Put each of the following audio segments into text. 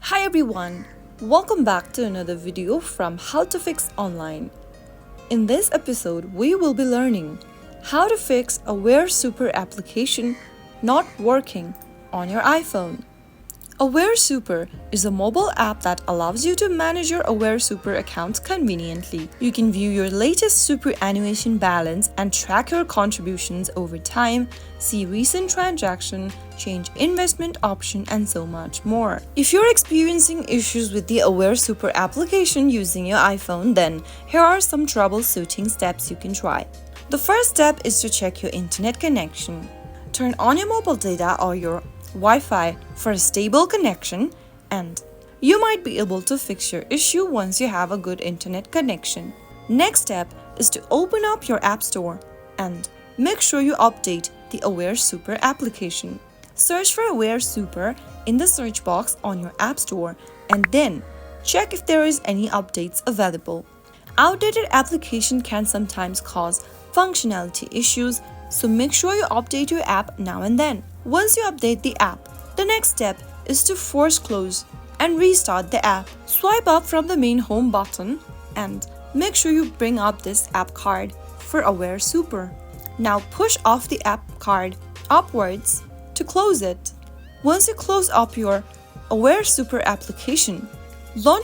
Hi everyone, welcome back to another video from How to Fix Online. In this episode, we will be learning how to fix a Aware Super application not working on your iPhone. Aware Super is a mobile app that allows you to manage your Aware Super accounts conveniently. You can view your latest superannuation balance and track your contributions over time, see recent transactions, change investment option, and so much more. If you're experiencing issues with the Aware Super application using your iPhone, then here are some troubleshooting steps you can try. The first step is to check your internet connection. Turn on your mobile data or your Wi-Fi for a stable connection, and you might be able to fix your issue once you have a good internet connection. Next step is to open up your App Store and make sure you update the Aware Super application. Search for Aware Super in the search box on your App Store and then check if there is any updates available. Outdated application can sometimes cause functionality issues, so make sure you update your app now and then. Once you update the app, the next step is to force close and restart the app. Swipe up from the main home button and make sure you bring up this app card for Aware Super. Now push off the app card upwards to close it. Once you close up your Aware Super application,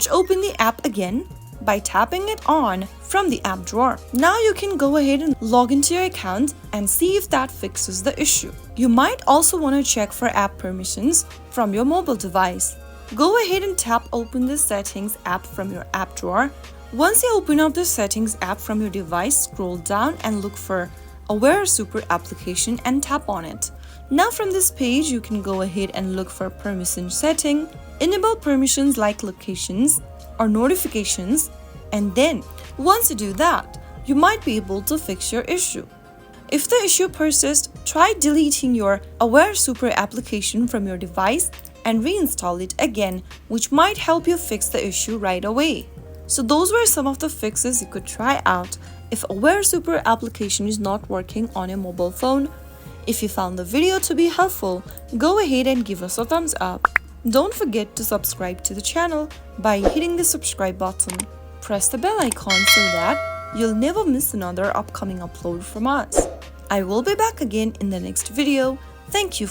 open the app again by tapping it on from the app drawer. Now you can go ahead and log into your account and see if that fixes the issue. You might also want to check for app permissions from your mobile device. Go ahead and tap open the settings app from your app drawer. Once you open up the settings app from your device, scroll down and look for Aware Super application and tap on it. Now from this page, you can go ahead and look for permission setting, enable permissions like locations or notifications, and then once you do that, you might be able to fix your issue. If the issue persists, try deleting your Aware Super application from your device and reinstall it again, which might help you fix the issue right away. So those were some of the fixes you could try out if Aware Super application is not working on your mobile phone. If you found the video to be helpful, go ahead and give us a thumbs up. Don't forget to subscribe to the channel by hitting the subscribe button. Press the bell icon so that you'll never miss another upcoming upload from us. I will be back again in the next video. Thank you.